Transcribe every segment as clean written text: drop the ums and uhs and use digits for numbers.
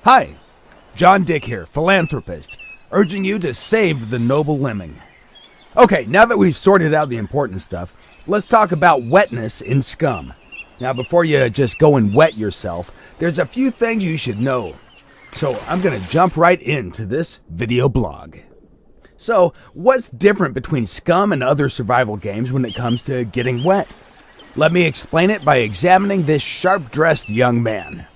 Hi, John Dick here, philanthropist, urging you to save the noble lemming. Okay, now that we've sorted out the important stuff, let's talk about wetness in SCUM. Now, before you just go and wet yourself, there's a few things you should know. So I'm going to jump right into this video blog. So, what's different between SCUM and other survival games when it comes to getting wet? Let me explain it by examining this sharp-dressed young man.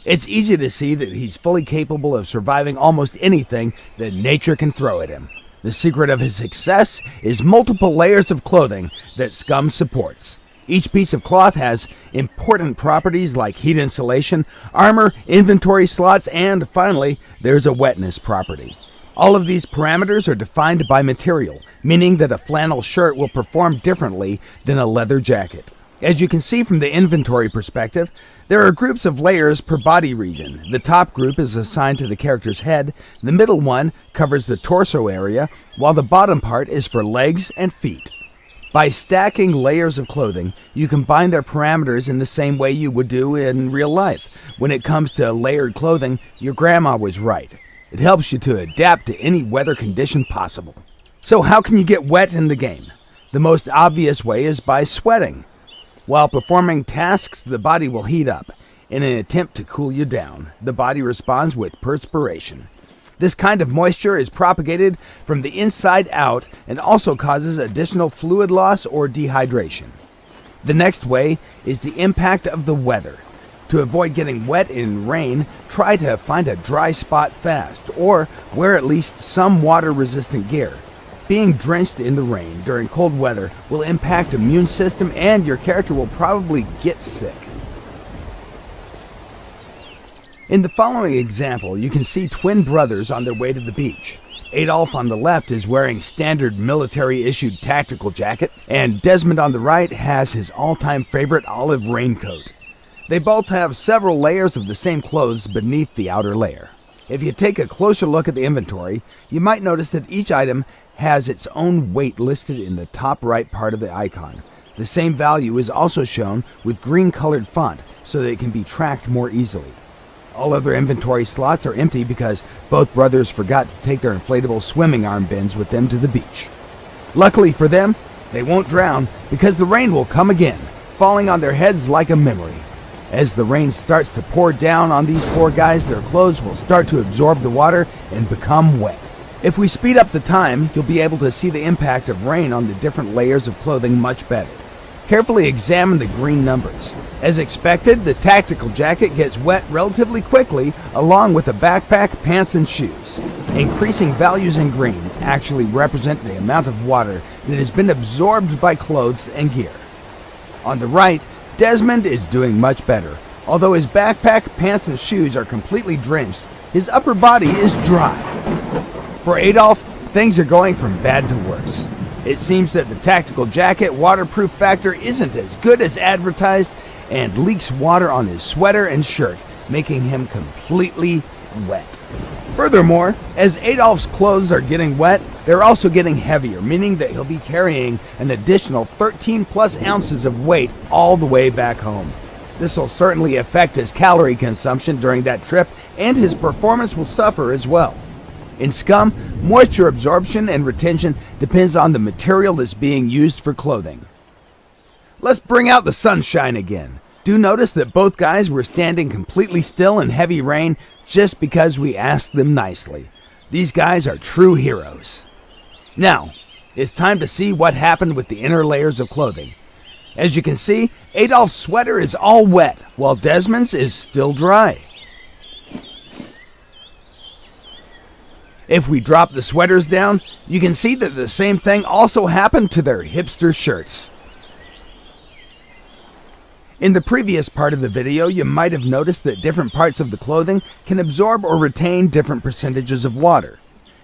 It's easy to see that he's fully capable of surviving almost anything that nature can throw at him. The secret of his success is multiple layers of clothing that SCUM supports. Each piece of cloth has important properties like heat insulation, armor, inventory slots, and finally, there's a wetness property. All of these parameters are defined by material, meaning that a flannel shirt will perform differently than a leather jacket. As you can see from the inventory perspective, there are groups of layers per body region. The top group is assigned to the character's head, the middle one covers the torso area, while the bottom part is for legs and feet. By stacking layers of clothing, you combine their parameters in the same way you would do in real life. When it comes to layered clothing, your grandma was right. It helps you to adapt to any weather condition possible. So how can you get wet in the game? The most obvious way is by sweating. While performing tasks, the body will heat up. In an attempt to cool you down, the body responds with perspiration. This kind of moisture is propagated from the inside out and also causes additional fluid loss or dehydration. The next way is the impact of the weather. To avoid getting wet in rain, try to find a dry spot fast or wear at least some water-resistant gear. Being drenched in the rain during cold weather will impact the immune system and your character will probably get sick. In the following example, you can see twin brothers on their way to the beach. Adolf on the left is wearing standard military-issued tactical jacket, and Desmond on the right has his all-time favorite olive raincoat. They both have several layers of the same clothes beneath the outer layer. If you take a closer look at the inventory, you might notice that each item has its own weight listed in the top right part of the icon. The same value is also shown with green-colored font so that it can be tracked more easily. All other inventory slots are empty because both brothers forgot to take their inflatable swimming armbands with them to the beach. Luckily for them, they won't drown because the rain will come again, falling on their heads like a memory. As the rain starts to pour down on these poor guys, their clothes will start to absorb the water and become wet. If we speed up the time, you'll be able to see the impact of rain on the different layers of clothing much better. Carefully examine the green numbers. As expected, the tactical jacket gets wet relatively quickly, along with the backpack, pants, and shoes. Increasing values in green actually represent the amount of water that has been absorbed by clothes and gear. On the right, Desmond is doing much better. Although his backpack, pants, and shoes are completely drenched, his upper body is dry. For Adolf, things are going from bad to worse. It seems that the tactical jacket waterproof factor isn't as good as advertised and leaks water on his sweater and shirt, making him completely wet. Furthermore, as Adolf's clothes are getting wet, they're also getting heavier, meaning that he'll be carrying an additional 13 plus ounces of weight all the way back home. This will certainly affect his calorie consumption during that trip, and his performance will suffer as well. In SCUM, moisture absorption and retention depends on the material that's being used for clothing. Let's bring out the sunshine again. Do notice that both guys were standing completely still in heavy rain just because we asked them nicely. These guys are true heroes. Now, it's time to see what happened with the inner layers of clothing. As you can see, Adolf's sweater is all wet, while Desmond's is still dry. If we drop the sweaters down, you can see that the same thing also happened to their hipster shirts. In the previous part of the video, you might have noticed that different parts of the clothing can absorb or retain different percentages of water.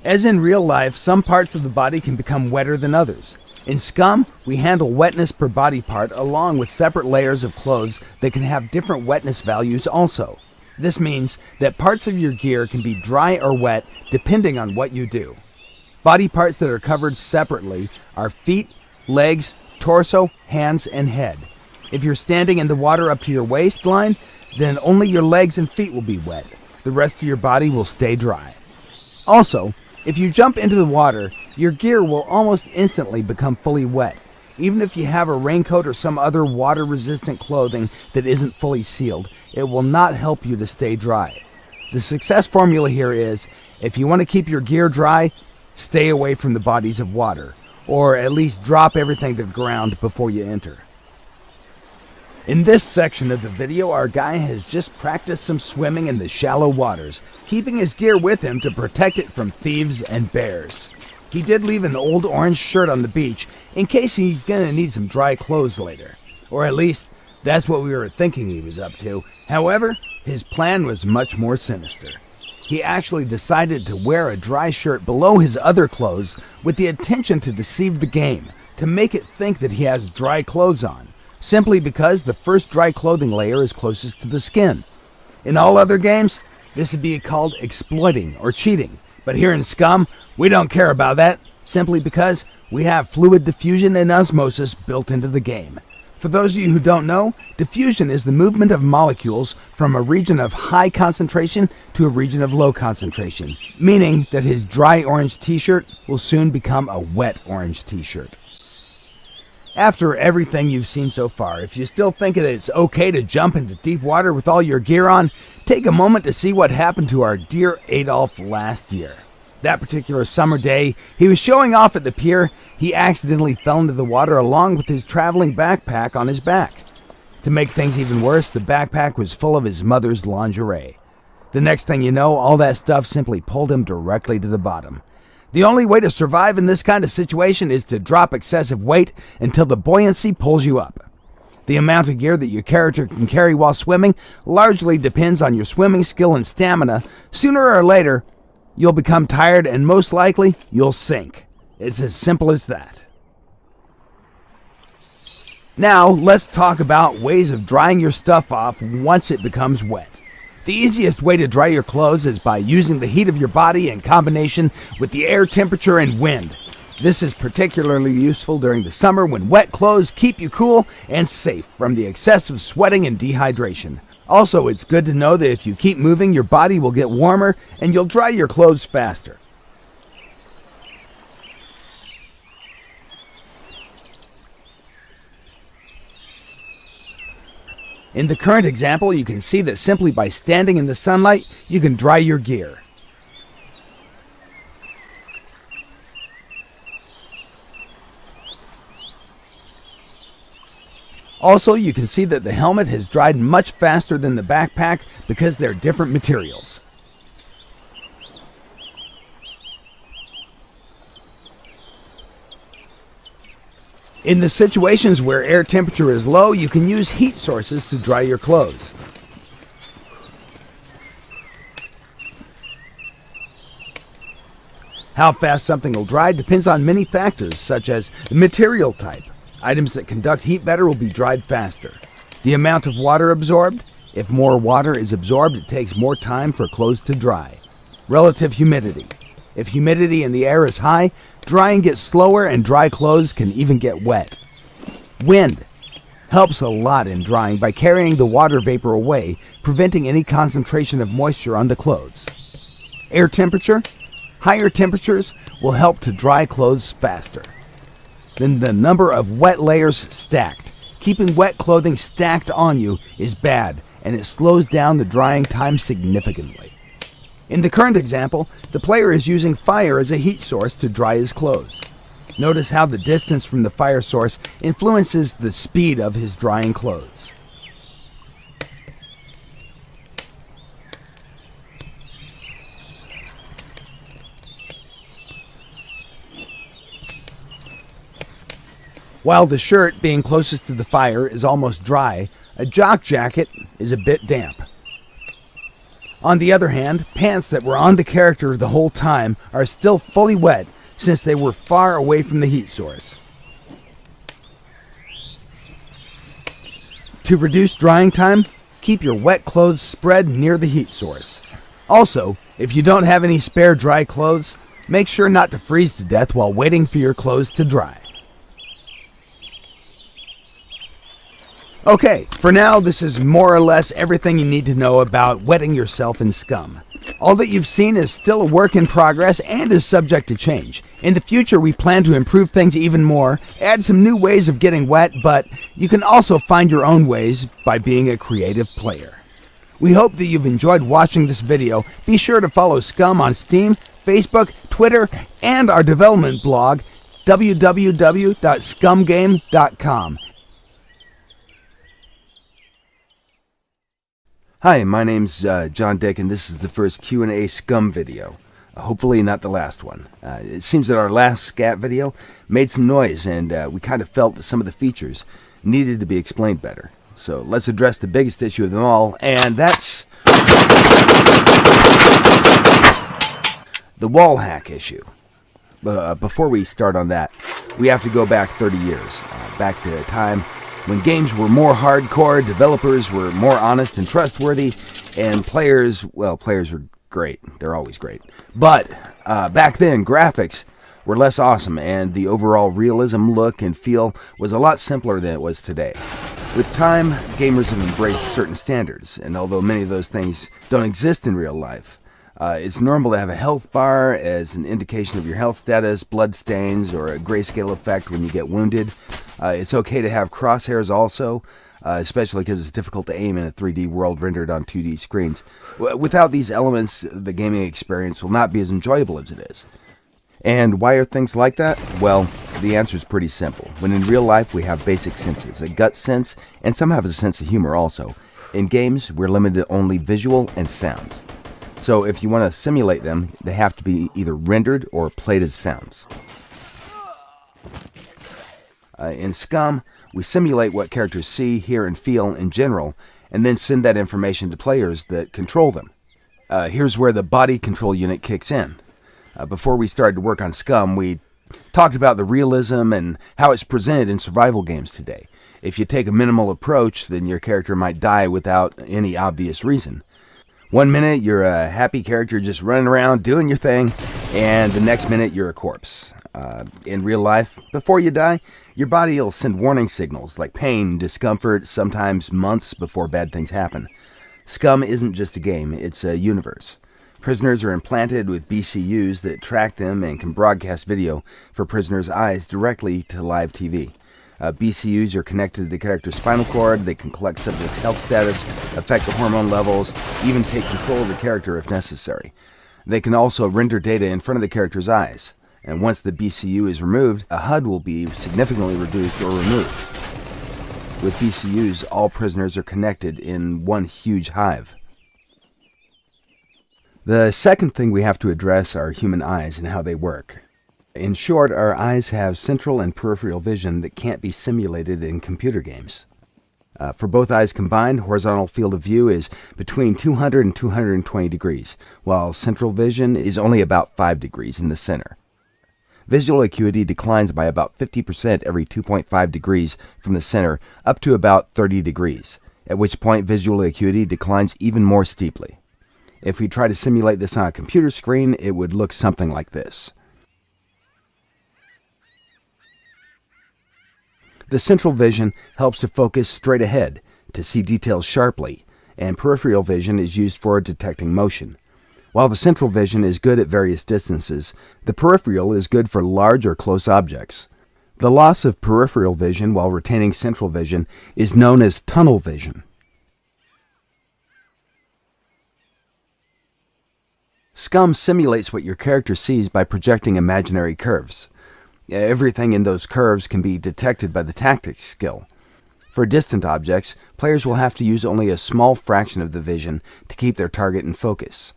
As in real life, some parts of the body can become wetter than others. In SCUM, we handle wetness per body part along with separate layers of clothes that can have different wetness values also. This means that parts of your gear can be dry or wet depending on what you do. Body parts that are covered separately are feet, legs, torso, hands, and head. If you're standing in the water up to your waistline, then only your legs and feet will be wet. the rest of your body will stay dry. Also, if you jump into the water, your gear will almost instantly become fully wet, even if you have a raincoat or some other water-resistant clothing that isn't fully sealed. It will not help you to stay dry. The success formula here is, if you want to keep your gear dry, stay away from the bodies of water, or at least drop everything to the ground before you enter. In this section of the video, our guy has just practiced some swimming in the shallow waters, keeping his gear with him to protect it from thieves and bears. He did leave an old orange shirt on the beach in case he's gonna need some dry clothes later. Or at least, that's what we were thinking he was up to. However, his plan was much more sinister. He actually decided to wear a dry shirt below his other clothes with the intention to deceive the game, to make it think that he has dry clothes on, simply because the first dry clothing layer is closest to the skin. In all other games, this would be called exploiting or cheating, but here in SCUM, we don't care about that, simply because we have fluid diffusion and osmosis built into the game. For those of you who don't know, diffusion is the movement of molecules from a region of high concentration to a region of low concentration, meaning that his dry orange t-shirt will soon become a wet orange t-shirt. After everything you've seen so far, if you still think that it's okay to jump into deep water with all your gear on, take a moment to see what happened to our dear Adolf last year. That particular summer day, he was showing off at the pier. He accidentally fell into the water along with his traveling backpack on his back. To make things even worse, the backpack was full of his mother's lingerie. The next thing you know, all that stuff simply pulled him directly to the bottom. The only way to survive in this kind of situation is to drop excessive weight until the buoyancy pulls you up. The amount of gear that your character can carry while swimming largely depends on your swimming skill and stamina. Sooner or later, you'll become tired and most likely, you'll sink. It's as simple as that. Now, let's talk about ways of drying your stuff off once it becomes wet. The easiest way to dry your clothes is by using the heat of your body in combination with the air temperature and wind. This is particularly useful during the summer when wet clothes keep you cool and safe from the excessive sweating and dehydration. Also, it's good to know that if you keep moving, your body will get warmer and you'll dry your clothes faster. In the current example, you can see that simply by standing in the sunlight, you can dry your gear. Also, you can see that the helmet has dried much faster than the backpack because they're different materials. In the situations where air temperature is low, you can use heat sources to dry your clothes. How fast something will dry depends on many factors, such as the material type. Items that conduct heat better will be dried faster. The amount of water absorbed. If more water is absorbed, it takes more time for clothes to dry. Relative humidity. If humidity in the air is high, drying gets slower and dry clothes can even get wet. Wind helps a lot in drying by carrying the water vapor away, preventing any concentration of moisture on the clothes. Air temperature. Higher temperatures will help to dry clothes faster. Then the number of wet layers stacked. Keeping wet clothing stacked on you is bad, and it slows down the drying time significantly. In the current example, the player is using fire as a heat source to dry his clothes. Notice how the distance from the fire source influences the speed of his drying clothes. While the shirt, being closest to the fire, is almost dry, a jock jacket is a bit damp. On the other hand, pants that were on the character the whole time are still fully wet since they were far away from the heat source. To reduce drying time, keep your wet clothes spread near the heat source. Also, if you don't have any spare dry clothes, make sure not to freeze to death while waiting for your clothes to dry. Okay, for now, this is more or less everything you need to know about wetting yourself in SCUM. All that you've seen is still a work in progress and is subject to change. In the future, we plan to improve things even more, add some new ways of getting wet, but you can also find your own ways by being a creative player. We hope that you've enjoyed watching this video. Be sure to follow SCUM on Steam, Facebook, Twitter, and our development blog, www.scumgame.com. Hi, my name's John Dick, and this is the first Q&A SCUM video. Hopefully not the last one. It seems that our last scat video made some noise, and we kind of felt that some of the features needed to be explained better. So let's address the biggest issue of them all, and that's the wall hack issue. Before we start on that, we have to go back 30 years, back to a time when games were more hardcore, developers were more honest and trustworthy, and players were great. They're always great. But back then, graphics were less awesome, and the overall realism, look, and feel was a lot simpler than it was today. With time, gamers have embraced certain standards, and although many of those things don't exist in real life, it's normal to have a health bar as an indication of your health status, blood stains, or a grayscale effect when you get wounded. It's okay to have crosshairs also, especially because it's difficult to aim in a 3D world rendered on 2D screens. Without these elements, the gaming experience will not be as enjoyable as it is. And why are things like that? Well, the answer is pretty simple. When in real life we have basic senses, a gut sense, and some have a sense of humor also. In games, we're limited to only visual and sounds. So if you want to simulate them, they have to be either rendered or played as sounds. In SCUM, we simulate what characters see, hear, and feel in general, and then send that information to players that control them. Here's where the body control unit kicks in. Before we started to work on SCUM, we talked about the realism and how it's presented in survival games today. If you take a minimal approach, then your character might die without any obvious reason. One minute, you're a happy character just running around doing your thing, and the next minute, you're a corpse. In real life, before you die, your body will send warning signals like pain, discomfort, sometimes months before bad things happen. SCUM isn't just a game, it's a universe. Prisoners are implanted with BCUs that track them and can broadcast video for prisoners' eyes directly to live TV. BCUs are connected to the character's spinal cord. They can collect subjects' health status, affect the hormone levels, even take control of the character if necessary. They can also render data in front of the character's eyes. And once the BCU is removed, a HUD will be significantly reduced or removed. With BCUs, all prisoners are connected in one huge hive. The second thing we have to address are human eyes and how they work. In short, our eyes have central and peripheral vision that can't be simulated in computer games. For both eyes combined, horizontal field of view is between 200 and 220 degrees, while central vision is only about 5 degrees in the center. Visual acuity declines by about 50% every 2.5 degrees from the center up to about 30 degrees, at which point visual acuity declines even more steeply. If we try to simulate this on a computer screen, it would look something like this. The central vision helps to focus straight ahead, to see details sharply, and peripheral vision is used for detecting motion. While the central vision is good at various distances, the peripheral is good for large or close objects. The loss of peripheral vision while retaining central vision is known as tunnel vision. SCUM simulates what your character sees by projecting imaginary curves. Everything in those curves can be detected by the tactics skill. For distant objects, players will have to use only a small fraction of the vision to keep their target in focus.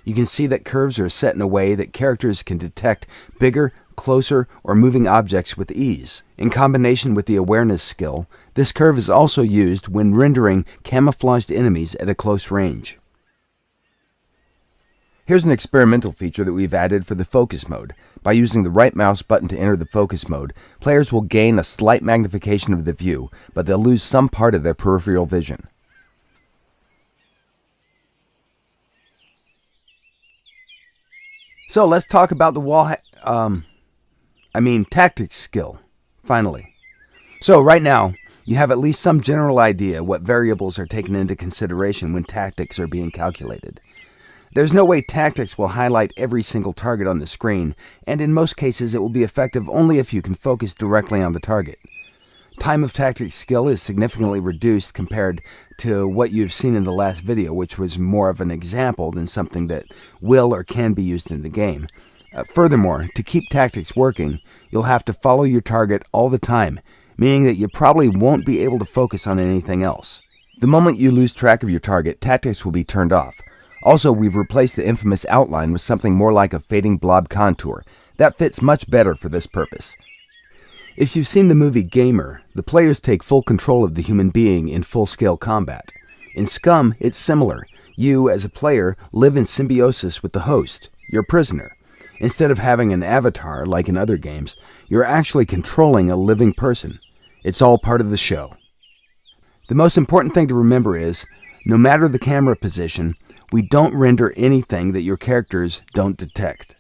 You can see that curves are set in a way that characters can detect bigger, closer, or moving objects with ease. In combination with the awareness skill, this curve is also used when rendering camouflaged enemies at a close range. Here's an experimental feature that we've added for the focus mode. By using the right mouse button to enter the focus mode, players will gain a slight magnification of the view, but they'll lose some part of their peripheral vision. So let's talk about the tactics skill, finally. So right now, you have at least some general idea what variables are taken into consideration when tactics are being calculated. There's no way tactics will highlight every single target on the screen, and in most cases it will be effective only if you can focus directly on the target. Time of tactics skill is significantly reduced compared to what you've seen in the last video, which was more of an example than something that will or can be used in the game. Furthermore, to keep tactics working, you'll have to follow your target all the time, meaning that you probably won't be able to focus on anything else. The moment you lose track of your target, tactics will be turned off. Also, we've replaced the infamous outline with something more like a fading blob contour. That fits much better for this purpose. If you've seen the movie Gamer, the players take full control of the human being in full-scale combat. In SCUM, it's similar. You, as a player, live in symbiosis with the host, your prisoner. Instead of having an avatar like in other games, you're actually controlling a living person. It's all part of the show. The most important thing to remember is, no matter the camera position, we don't render anything that your characters don't detect.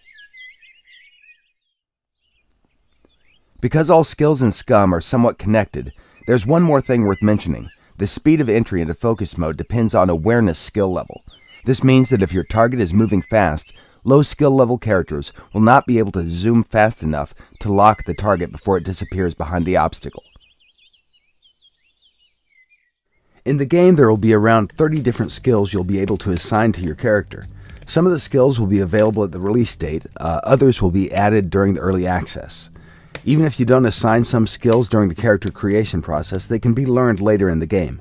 Because all skills in SCUM are somewhat connected, there's one more thing worth mentioning. The speed of entry into focus mode depends on awareness skill level. This means that if your target is moving fast, low skill level characters will not be able to zoom fast enough to lock the target before it disappears behind the obstacle. In the game, there will be around 30 different skills you'll be able to assign to your character. Some of the skills will be available at the release date, others will be added during the early access. Even if you don't assign some skills during the character creation process, they can be learned later in the game.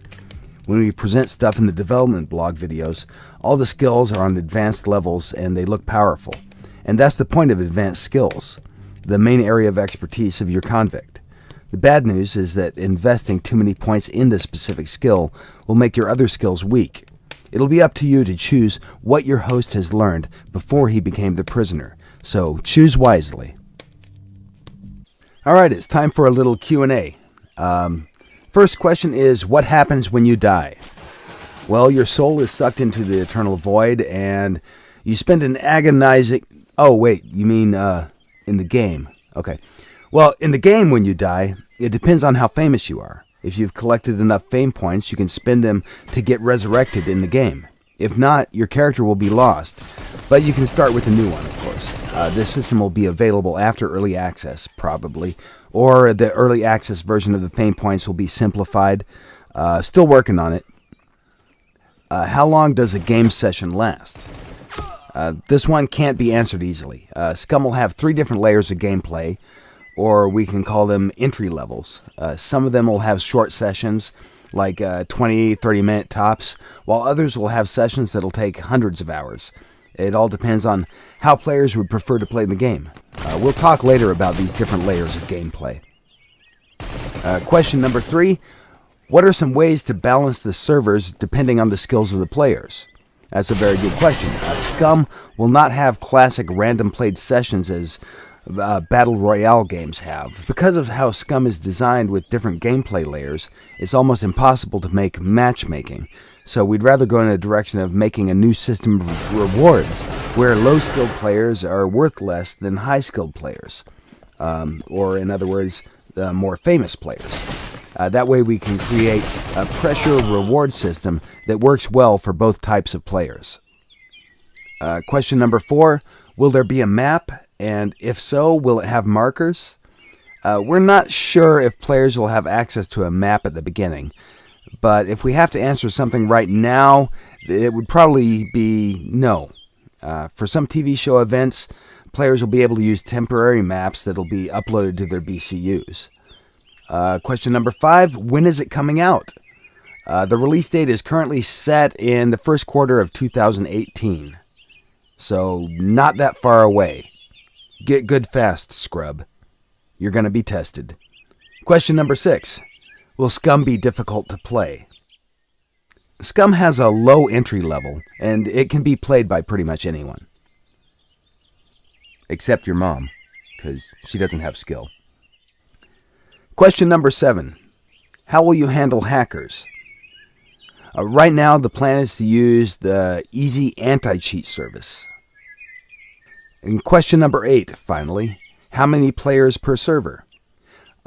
When we present stuff in the development blog videos, all the skills are on advanced levels and they look powerful. And that's the point of advanced skills, the main area of expertise of your convict. The bad news is that investing too many points in this specific skill will make your other skills weak. It'll be up to you to choose what your host has learned before he became the prisoner, so choose wisely. Alright, it's time for a little Q&A. First question is, what happens when you die? Well, your soul is sucked into the eternal void, and you spend an agonizing... Oh, wait, you mean in the game. Okay. Well, in the game when you die, it depends on how famous you are. If you've collected enough fame points, you can spend them to get resurrected in the game. If not, your character will be lost, but you can start with a new one, of course. This system will be available after early access, probably, or the early access version of the fame points will be simplified. Still working on it. How long does a game session last? This one can't be answered easily. SCUM will have 3 different layers of gameplay, or we can call them entry levels. Some of them will have short sessions, like 20-30 minute tops, while others will have sessions that'll take hundreds of hours. It all depends on how players would prefer to play the game. We'll talk later about these different layers of gameplay. Question number 3. What are some ways to balance the servers depending on the skills of the players? That's a very good question. SCUM will not have classic random played sessions as Battle Royale games have. Because of how SCUM is designed with different gameplay layers, it's almost impossible to make matchmaking. So we'd rather go in a direction of making a new system of rewards, where low-skilled players are worth less than high-skilled players. Or in other words, the more famous players. That way we can create a pressure reward system that works well for both types of players. Question number 4, will there be a map? And if so, will it have markers? We're not sure if players will have access to a map at the beginning. But if we have to answer something right now, it would probably be no. For some TV show events, players will be able to use temporary maps that will be uploaded to their BCUs. Question number 5, when is it coming out? The release date is currently set in the first quarter of 2018. So not that far away. Get good fast, scrub. You're going to be tested. Question number 6. Will SCUM be difficult to play? SCUM has a low entry level, and it can be played by pretty much anyone. Except your mom, because she doesn't have skill. Question number 7. How will you handle hackers? Right now, the plan is to use the Easy Anti-Cheat service. And question number 8, finally. How many players per server?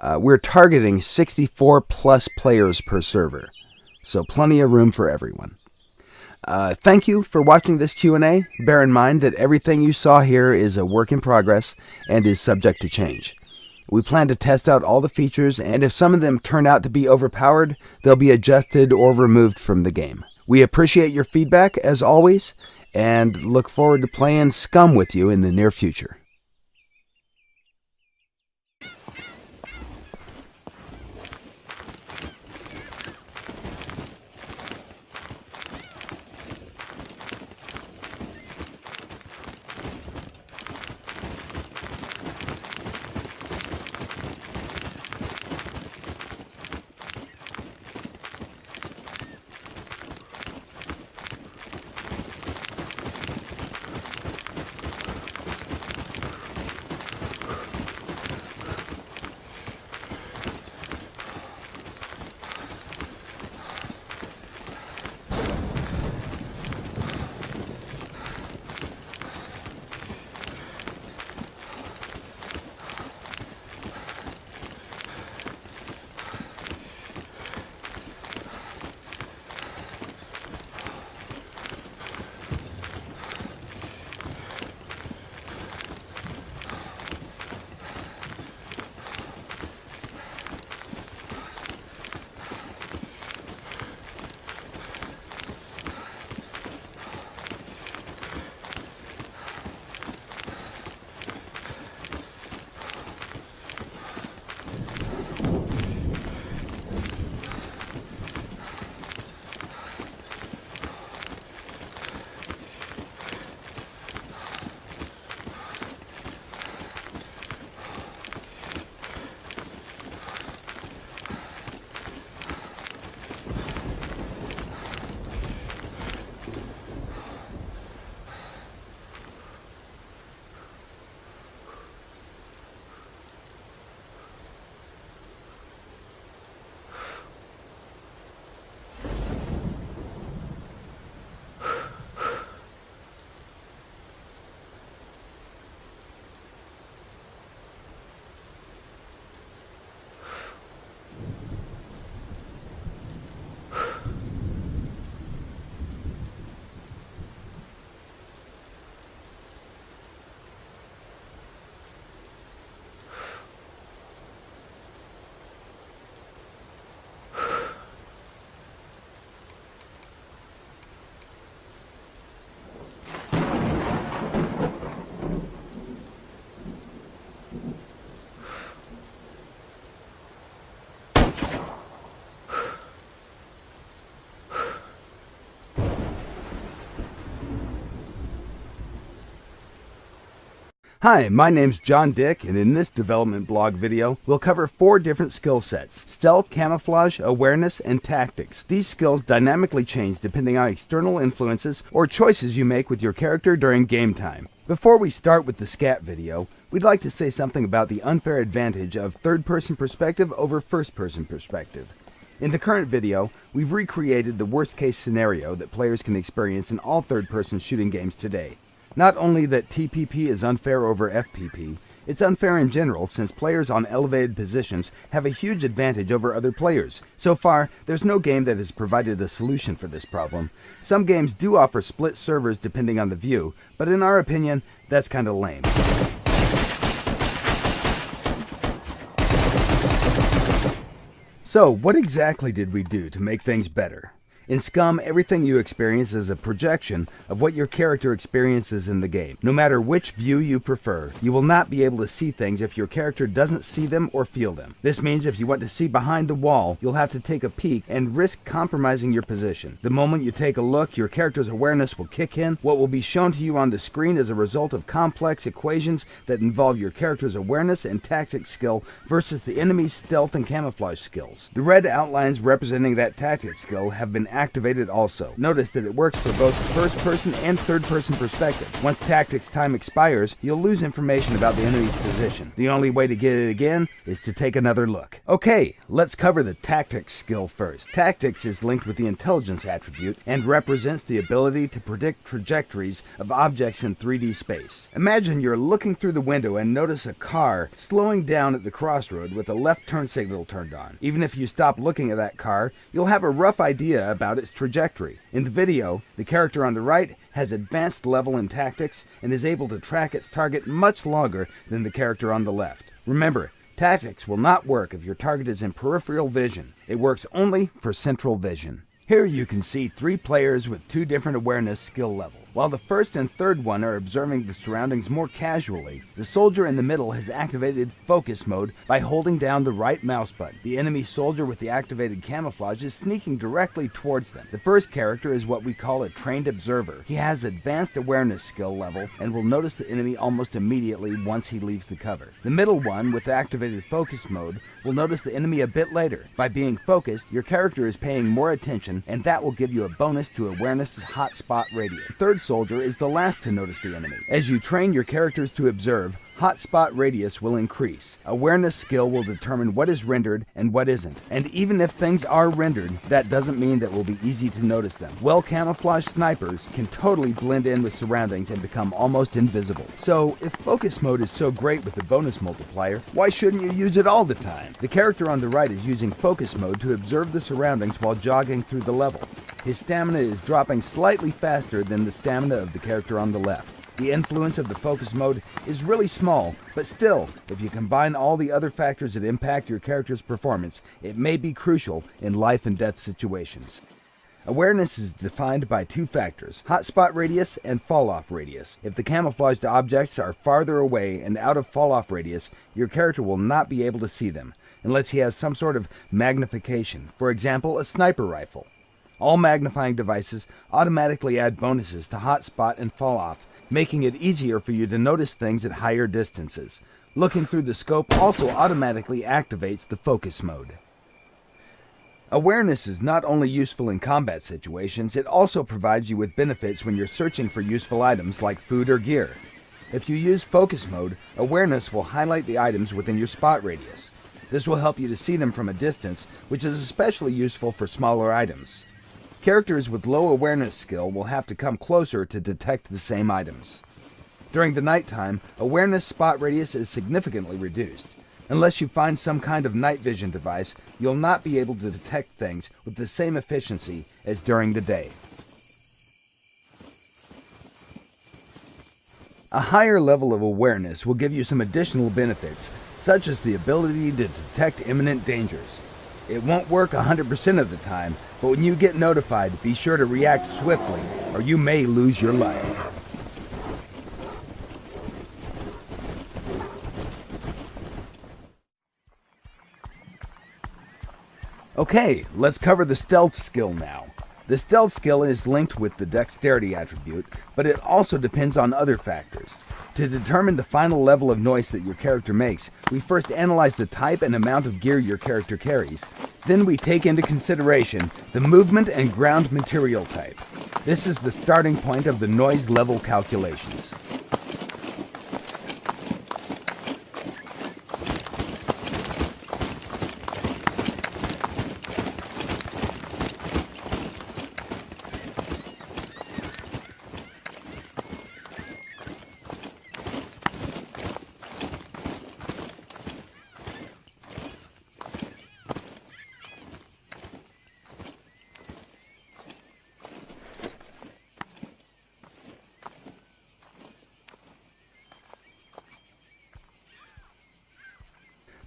We're targeting 64 plus players per server, so plenty of room for everyone. Thank you for watching this Q&A. Bear in mind that everything you saw here is a work in progress and is subject to change. We plan to test out all the features, and if some of them turn out to be overpowered, they'll be adjusted or removed from the game. We appreciate your feedback, as always, and look forward to playing SCUM with you in the near future. Hi, my name's John Dick, and in this development blog video, we'll cover 4 different skill sets: stealth, camouflage, awareness, and tactics. These skills dynamically change depending on external influences or choices you make with your character during game time. Before we start with the scat video, we'd like to say something about the unfair advantage of third-person perspective over first-person perspective. In the current video, we've recreated the worst-case scenario that players can experience in all third-person shooting games today. Not only that TPP is unfair over FPP, it's unfair in general since players on elevated positions have a huge advantage over other players. So far, there's no game that has provided a solution for this problem. Some games do offer split servers depending on the view, but in our opinion, that's kind of lame. So, what exactly did we do to make things better? In SCUM, everything you experience is a projection of what your character experiences in the game. No matter which view you prefer, you will not be able to see things if your character doesn't see them or feel them. This means if you want to see behind the wall, you'll have to take a peek and risk compromising your position. The moment you take a look, your character's awareness will kick in. What will be shown to you on the screen is a result of complex equations that involve your character's awareness and tactic skill versus the enemy's stealth and camouflage skills. The red outlines representing that tactic skill have been activated also. Notice that it works for both the first-person and third-person perspective. Once tactics time expires, you'll lose information about the enemy's position. The only way to get it again is to take another look. Okay, let's cover the tactics skill first. Tactics is linked with the intelligence attribute and represents the ability to predict trajectories of objects in 3D space. Imagine you're looking through the window and notice a car slowing down at the crossroad with a left turn signal turned on. Even if you stop looking at that car, you'll have a rough idea about its trajectory. In the video, the character on the right has advanced level in tactics and is able to track its target much longer than the character on the left. Remember, tactics will not work if your target is in peripheral vision. It works only for central vision. Here you can see 3 players with 2 different awareness skill levels. While the first and third one are observing the surroundings more casually, the soldier in the middle has activated focus mode by holding down the right mouse button. The enemy soldier with the activated camouflage is sneaking directly towards them. The first character is what we call a trained observer. He has advanced awareness skill level and will notice the enemy almost immediately once he leaves the cover. The middle one with activated focus mode will notice the enemy a bit later. By being focused, your character is paying more attention, and that will give you a bonus to awareness's hotspot radius. The third soldier is the last to notice the enemy. As you train your characters to observe, hotspot radius will increase. Awareness skill will determine what is rendered and what isn't. And even if things are rendered, that doesn't mean that it will be easy to notice them. Well-camouflaged snipers can totally blend in with surroundings and become almost invisible. So, if focus mode is so great with the bonus multiplier, why shouldn't you use it all the time? The character on the right is using focus mode to observe the surroundings while jogging through the level. His stamina is dropping slightly faster than the stamina of the character on the left. The influence of the focus mode is really small, but still, if you combine all the other factors that impact your character's performance, it may be crucial in life and death situations. Awareness is defined by 2 factors, hotspot radius and fall-off radius. If the camouflaged objects are farther away and out of fall-off radius, your character will not be able to see them, unless he has some sort of magnification, for example, a sniper rifle. All magnifying devices automatically add bonuses to hotspot and fall-off, making it easier for you to notice things at higher distances. Looking through the scope also automatically activates the focus mode. Awareness is not only useful in combat situations, it also provides you with benefits when you're searching for useful items like food or gear. If you use focus mode, awareness will highlight the items within your spot radius. This will help you to see them from a distance, which is especially useful for smaller items. Characters with low awareness skill will have to come closer to detect the same items. During the nighttime, awareness spot radius is significantly reduced. Unless you find some kind of night vision device, you'll not be able to detect things with the same efficiency as during the day. A higher level of awareness will give you some additional benefits, such as the ability to detect imminent dangers. It won't work 100% of the time, but when you get notified, be sure to react swiftly, or you may lose your life. Okay, let's cover the stealth skill now. The stealth skill is linked with the dexterity attribute, but it also depends on other factors. To determine the final level of noise that your character makes, we first analyze the type and amount of gear your character carries. Then we take into consideration the movement and ground material type. This is the starting point of the noise level calculations.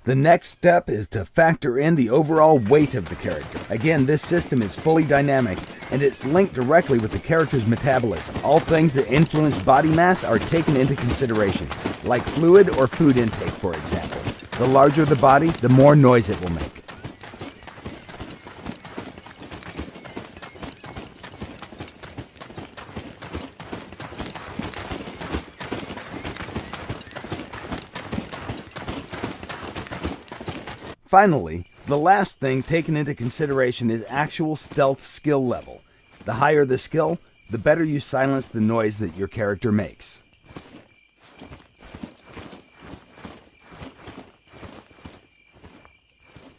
The next step is to factor in the overall weight of the character. Again, this system is fully dynamic, and it's linked directly with the character's metabolism. All things that influence body mass are taken into consideration, like fluid or food intake, for example. The larger the body, the more noise it will make. Finally, The last thing taken into consideration is actual stealth skill level. The higher the skill, the better you silence the noise that your character makes.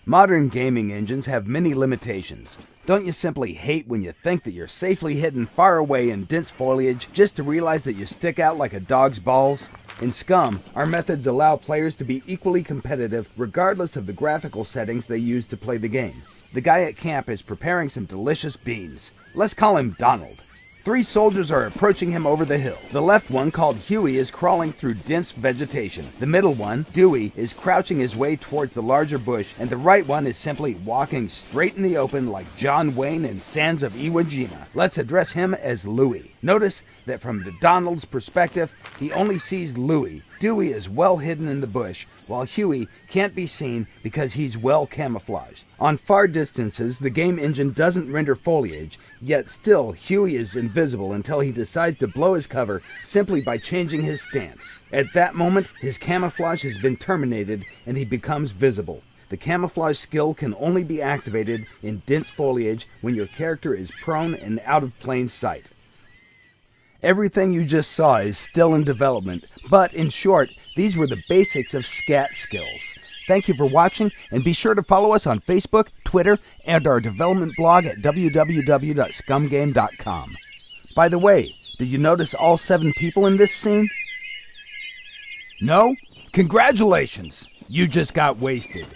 Modern gaming engines have many limitations. Don't you simply hate when you think that you're safely hidden far away in dense foliage just to realize that you stick out like a dog's balls? In SCUM, our methods allow players to be equally competitive regardless of the graphical settings they use to play the game. The guy at camp is preparing some delicious beans. Let's call him Donald. 3 soldiers are approaching him over the hill. The left one, called Huey, is crawling through dense vegetation. The middle one, Dewey, is crouching his way towards the larger bush, and the right one is simply walking straight in the open like John Wayne in Sands of Iwo Jima. Let's address him as Louie. Notice that from the Donald's perspective, he only sees Louie. Dewey is well hidden in the bush, while Huey can't be seen because he's well camouflaged. On far distances, the game engine doesn't render foliage, yet still Huey is invisible until he decides to blow his cover simply by changing his stance. At that moment, his camouflage has been terminated and he becomes visible. The camouflage skill can only be activated in dense foliage when your character is prone and out of plain sight. Everything you just saw is still in development, but in short, these were the basics of SCAT skills. Thank you for watching, and be sure to follow us on Facebook, Twitter, and our development blog at www.scumgame.com. By the way, did you notice all 7 people in this scene? No? Congratulations! You just got wasted.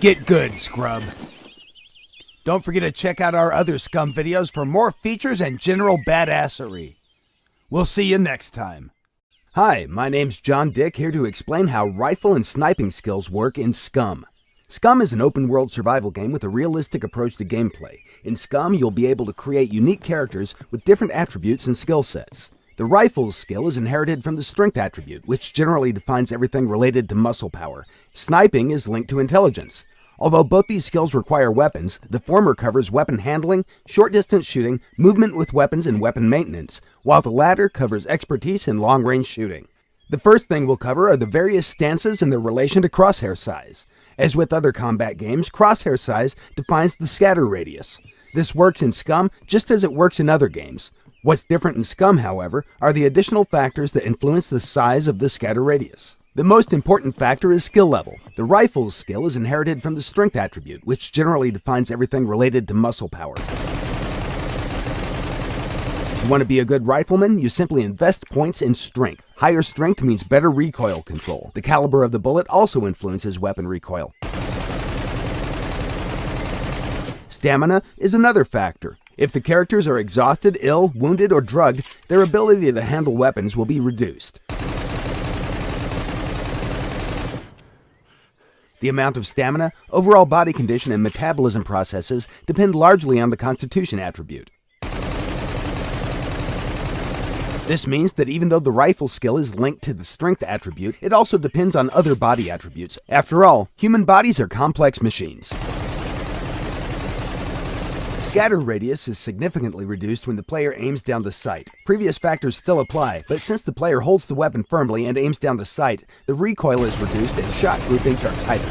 Get good, scrub. Don't forget to check out our other SCUM videos for more features and general badassery. We'll see you next time. Hi, my name's John Dick, here to explain how rifle and sniping skills work in SCUM. SCUM is an open-world survival game with a realistic approach to gameplay. In SCUM, you'll be able to create unique characters with different attributes and skill sets. The rifle's skill is inherited from the strength attribute, which generally defines everything related to muscle power. Sniping is linked to intelligence. Although both these skills require weapons, the former covers weapon handling, short-distance shooting, movement with weapons, and weapon maintenance, while the latter covers expertise in long-range shooting. The first thing we'll cover are the various stances and their relation to crosshair size. As with other combat games, crosshair size defines the scatter radius. This works in SCUM just as it works in other games. What's different in SCUM, however, are the additional factors that influence the size of the scatter radius. The most important factor is skill level. The rifle's skill is inherited from the strength attribute, which generally defines everything related to muscle power. If you want to be a good rifleman, you simply invest points in strength. Higher strength means better recoil control. The caliber of the bullet also influences weapon recoil. Stamina is another factor. If the characters are exhausted, ill, wounded, or drugged, their ability to handle weapons will be reduced. The amount of stamina, overall body condition, and metabolism processes depend largely on the constitution attribute. This means that even though the rifle skill is linked to the strength attribute, it also depends on other body attributes. After all, human bodies are complex machines. Scatter radius is significantly reduced when the player aims down the sight. Previous factors still apply, but since the player holds the weapon firmly and aims down the sight, the recoil is reduced and shot groupings are tighter.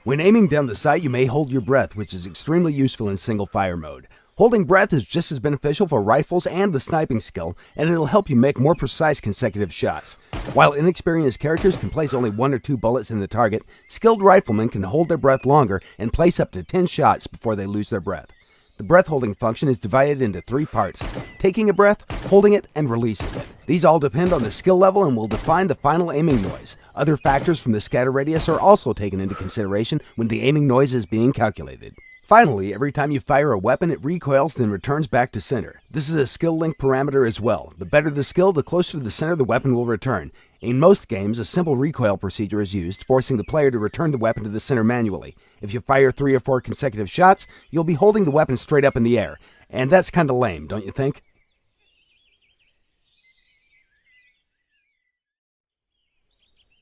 When aiming down the sight, you may hold your breath, which is extremely useful in single fire mode. Holding breath is just as beneficial for rifles and the sniping skill, and it'll help you make more precise consecutive shots. While inexperienced characters can place only 1 or 2 bullets in the target, skilled riflemen can hold their breath longer and place up to 10 shots before they lose their breath. The breath-holding function is divided into 3 parts: taking a breath, holding it, and releasing it. These all depend on the skill level and will define the final aiming noise. Other factors from the scatter radius are also taken into consideration when the aiming noise is being calculated. Finally, every time you fire a weapon, it recoils then returns back to center. This is a skill link parameter as well. The better the skill, the closer to the center the weapon will return. In most games, a simple recoil procedure is used, forcing the player to return the weapon to the center manually. If you fire 3 or 4 consecutive shots, you'll be holding the weapon straight up in the air. And that's kinda lame, don't you think?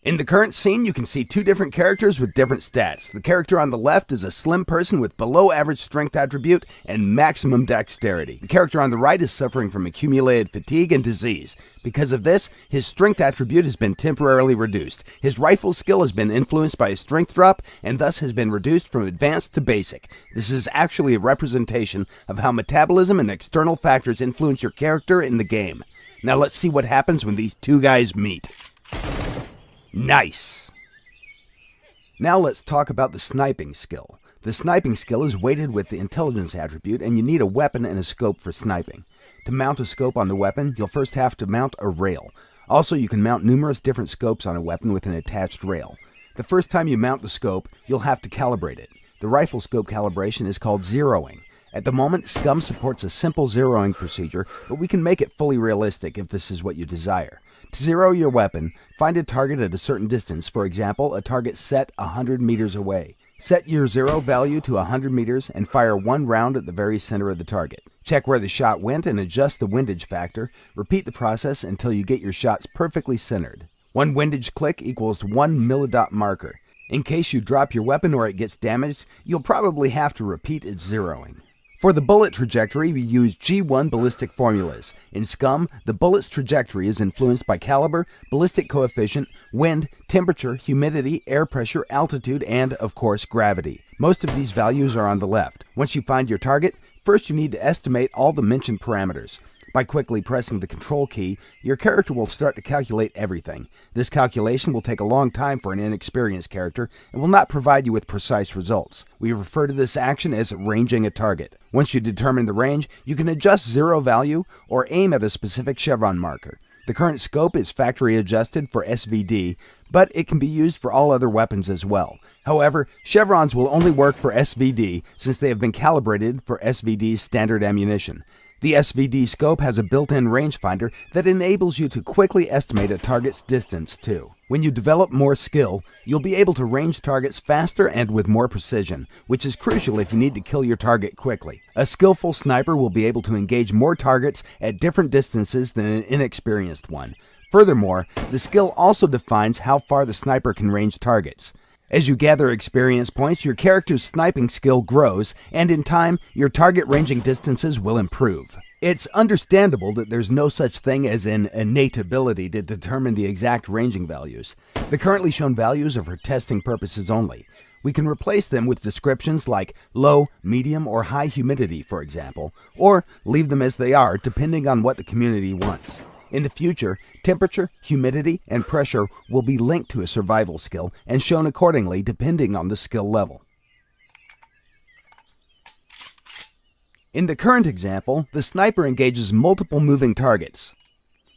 In the current scene, you can see two different characters with different stats. The character on the left is a slim person with below average strength attribute and maximum dexterity. The character on the right is suffering from accumulated fatigue and disease. Because of this, his strength attribute has been temporarily reduced. His rifle skill has been influenced by a strength drop and thus has been reduced from advanced to basic. This is actually a representation of how metabolism and external factors influence your character in the game. Now let's see what happens when these two guys meet. Nice! Now let's talk about the sniping skill. The sniping skill is weighted with the intelligence attribute, and you need a weapon and a scope for sniping. To mount a scope on the weapon, you'll first have to mount a rail. Also, you can mount numerous different scopes on a weapon with an attached rail. The first time you mount the scope, you'll have to calibrate it. The rifle scope calibration is called zeroing. At the moment, SCUM supports a simple zeroing procedure, but we can make it fully realistic if this is what you desire. To zero your weapon, find a target at a certain distance, for example, a target set 100 meters away. Set your zero value to 100 meters and fire one round at the very center of the target. Check where the shot went and adjust the windage factor. Repeat the process until you get your shots perfectly centered. One windage click equals 1 millidot marker. In case you drop your weapon or it gets damaged, you'll probably have to repeat its zeroing. For the bullet trajectory, we use G1 ballistic formulas. In SCUM, the bullet's trajectory is influenced by caliber, ballistic coefficient, wind, temperature, humidity, air pressure, altitude, and, of course, gravity. Most of these values are on the left. Once you find your target, first you need to estimate all the mentioned parameters. By quickly pressing the control key, your character will start to calculate everything. This calculation will take a long time for an inexperienced character and will not provide you with precise results. We refer to this action as ranging a target. Once you determine the range, you can adjust zero value or aim at a specific chevron marker. The current scope is factory adjusted for SVD, but it can be used for all other weapons as well. However, chevrons will only work for SVD since they have been calibrated for SVD's standard ammunition. The SVD scope has a built-in rangefinder that enables you to quickly estimate a target's distance too. When you develop more skill, you'll be able to range targets faster and with more precision, which is crucial if you need to kill your target quickly. A skillful sniper will be able to engage more targets at different distances than an inexperienced one. Furthermore, the skill also defines how far the sniper can range targets. As you gather experience points, your character's sniping skill grows, and in time, your target ranging distances will improve. It's understandable that there's no such thing as an innate ability to determine the exact ranging values. The currently shown values are for testing purposes only. We can replace them with descriptions like low, medium, or high humidity, for example, or leave them as they are depending on what the community wants. In the future, temperature, humidity, and pressure will be linked to a survival skill and shown accordingly depending on the skill level. In the current example, the sniper engages multiple moving targets.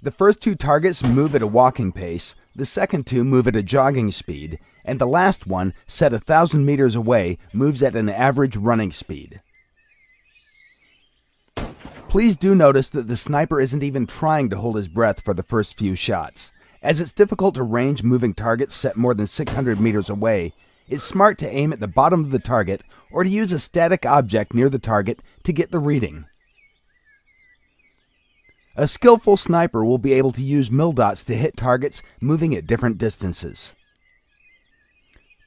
The first two targets move at a walking pace, the second two move at a jogging speed, and the last one, set 1,000 meters away, moves at an average running speed. Please do notice that the sniper isn't even trying to hold his breath for the first few shots. As it's difficult to range moving targets set more than 600 meters away, it's smart to aim at the bottom of the target or to use a static object near the target to get the reading. A skillful sniper will be able to use milldots to hit targets moving at different distances.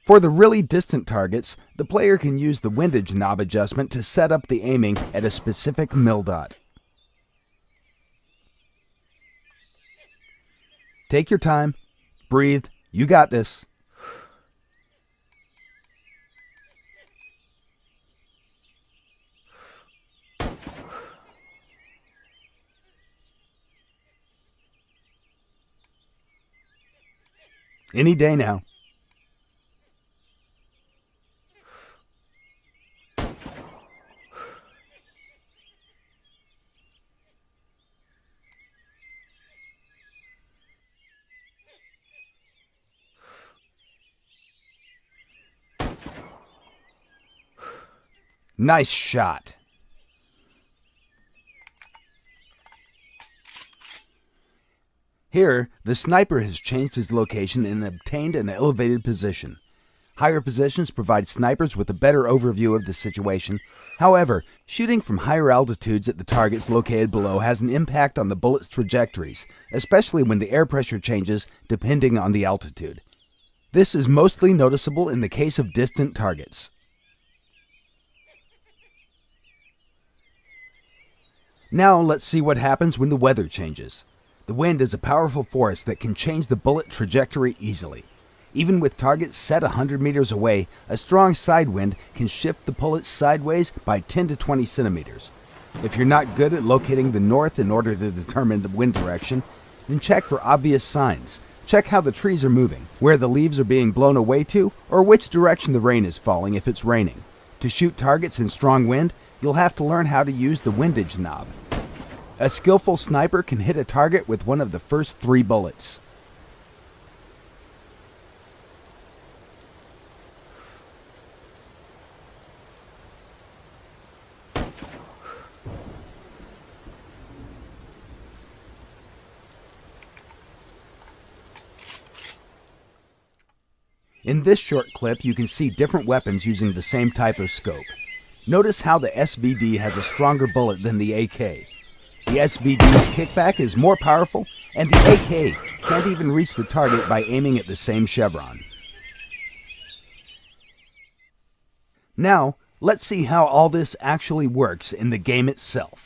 For the really distant targets, the player can use the windage knob adjustment to set up the aiming at a specific milldot. Take your time, breathe, you got this. Any day now. Nice shot. Here, the sniper has changed his location and obtained an elevated position. Higher positions provide snipers with a better overview of the situation. However, shooting from higher altitudes at the targets located below has an impact on the bullet's trajectories, especially when the air pressure changes depending on the altitude. This is mostly noticeable in the case of distant targets. Now let's see what happens when the weather changes. The wind is a powerful force that can change the bullet trajectory easily. Even with targets set 100 meters away, a strong side wind can shift the bullet sideways by 10 to 20 centimeters. If you're not good at locating the north in order to determine the wind direction, then check for obvious signs. Check how the trees are moving, where the leaves are being blown away to, or which direction the rain is falling if it's raining. To shoot targets in strong wind, you'll have to learn how to use the windage knob. A skillful sniper can hit a target with one of the first 3 bullets. In this short clip, you can see different weapons using the same type of scope. Notice how the SVD has a stronger bullet than the AK. The SVD's kickback is more powerful, and the AK can't even reach the target by aiming at the same chevron. Now, let's see how all this actually works in the game itself.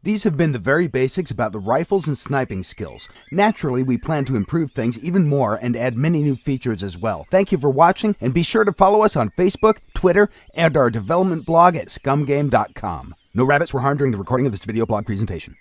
These have been the very basics about the rifles and sniping skills. Naturally, we plan to improve things even more and add many new features as well. Thank you for watching, and be sure to follow us on Facebook, Twitter, and our development blog at scumgame.com. No rabbits were harmed during the recording of this video blog presentation.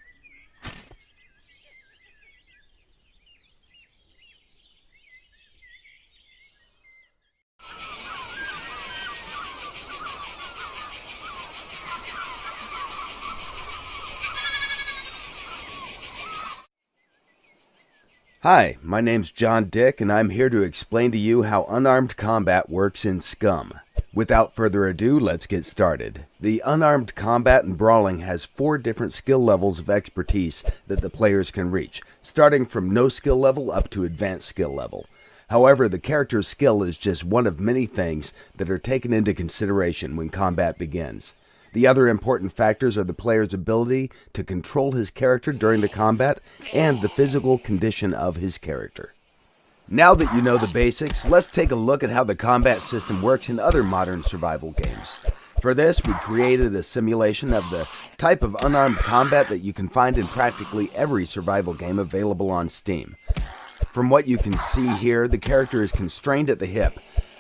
Hi, my name's John Dick, and I'm here to explain to you how unarmed combat works in SCUM. Without further ado, let's get started. The unarmed combat in brawling has 4 different skill levels of expertise that the players can reach, starting from no skill level up to advanced skill level. However, the character's skill is just one of many things that are taken into consideration when combat begins. The other important factors are the player's ability to control his character during the combat and the physical condition of his character. Now that you know the basics, let's take a look at how the combat system works in other modern survival games. For this, we created a simulation of the type of unarmed combat that you can find in practically every survival game available on Steam. From what you can see here, the character is constrained at the hip,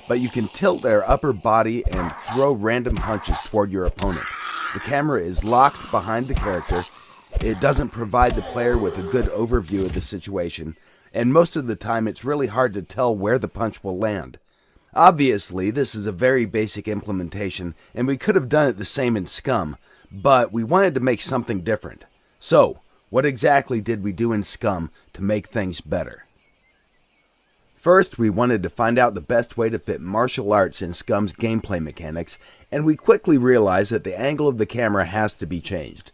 but you can tilt their upper body and throw random punches toward your opponent. The camera is locked behind the character. It doesn't provide the player with a good overview of the situation, and most of the time it's really hard to tell where the punch will land. Obviously, this is a very basic implementation, and we could have done it the same in SCUM, but we wanted to make something different. So, what exactly did we do in SCUM to make things better? First, we wanted to find out the best way to fit martial arts in SCUM's gameplay mechanics, and we quickly realized that the angle of the camera has to be changed.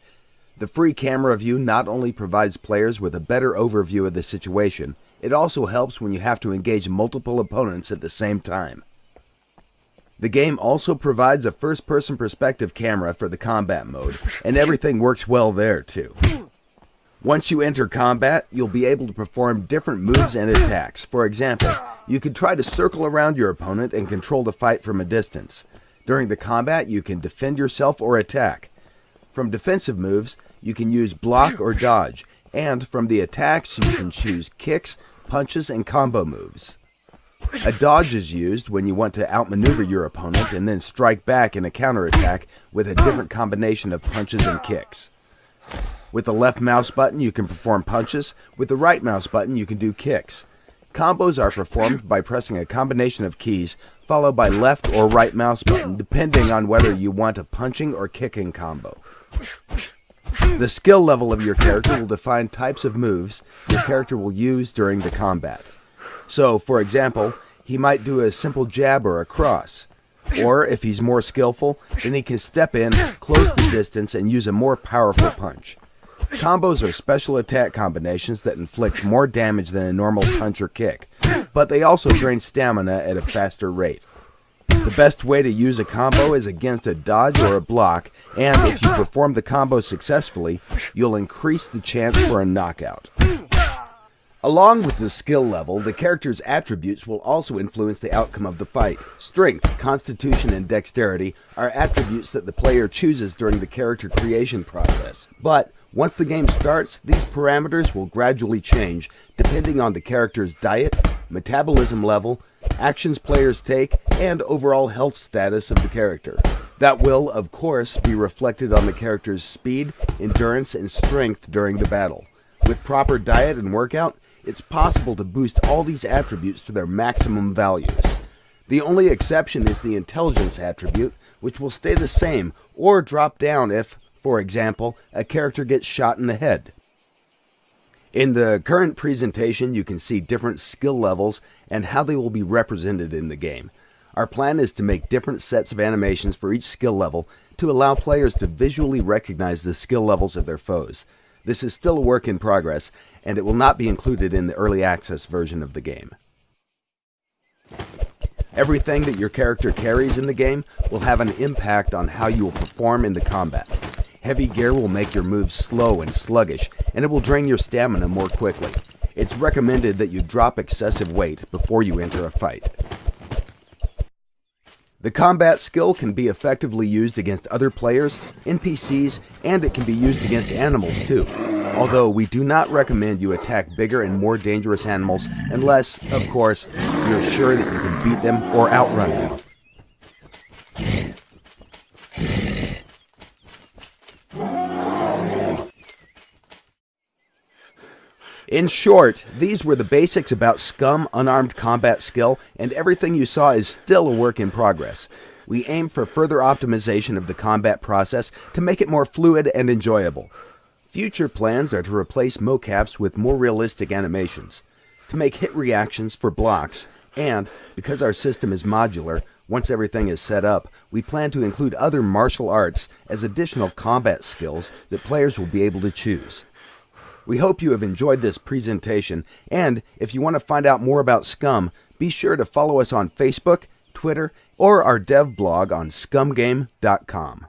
The free camera view not only provides players with a better overview of the situation, it also helps when you have to engage multiple opponents at the same time. The game also provides a first-person perspective camera for the combat mode, and everything works well there too. Once you enter combat, you'll be able to perform different moves and attacks. For example, you can try to circle around your opponent and control the fight from a distance. During the combat, you can defend yourself or attack. From defensive moves, you can use block or dodge, and from the attacks, you can choose kicks, punches, and combo moves. A dodge is used when you want to outmaneuver your opponent and then strike back in a counterattack with a different combination of punches and kicks. With the left mouse button, you can perform punches. With the right mouse button, you can do kicks. Combos are performed by pressing a combination of keys followed by left or right mouse button, depending on whether you want a punching or kicking combo. The skill level of your character will define types of moves your character will use during the combat. So, for example, he might do a simple jab or a cross. Or, if he's more skillful, then he can step in, close the distance, and use a more powerful punch. Combos are special attack combinations that inflict more damage than a normal punch or kick, but they also drain stamina at a faster rate. The best way to use a combo is against a dodge or a block, and if you perform the combo successfully, you'll increase the chance for a knockout. Along with the skill level, the character's attributes will also influence the outcome of the fight. Strength, constitution, and dexterity are attributes that the player chooses during the character creation process. But once the game starts, these parameters will gradually change depending on the character's diet, metabolism level, actions players take, and overall health status of the character. That will, of course, be reflected on the character's speed, endurance, and strength during the battle. With proper diet and workout, it's possible to boost all these attributes to their maximum values. The only exception is the intelligence attribute, which will stay the same or drop down if, for example, a character gets shot in the head. In the current presentation, you can see different skill levels and how they will be represented in the game. Our plan is to make different sets of animations for each skill level to allow players to visually recognize the skill levels of their foes. This is still a work in progress, and it will not be included in the early access version of the game. Everything that your character carries in the game will have an impact on how you will perform in the combat. Heavy gear will make your moves slow and sluggish, and it will drain your stamina more quickly. It's recommended that you drop excessive weight before you enter a fight. The combat skill can be effectively used against other players, NPCs, and it can be used against animals too. Although we do not recommend you attack bigger and more dangerous animals unless, of course, you're sure that you can beat them or outrun them. In short, these were the basics about SCUM unarmed combat skill, and everything you saw is still a work in progress. We aim for further optimization of the combat process to make it more fluid and enjoyable. Future plans are to replace mocaps with more realistic animations, to make hit reactions for blocks, and, because our system is modular, once everything is set up, we plan to include other martial arts as additional combat skills that players will be able to choose. We hope you have enjoyed this presentation, and if you want to find out more about SCUM, be sure to follow us on Facebook, Twitter, or our dev blog on scumgame.com.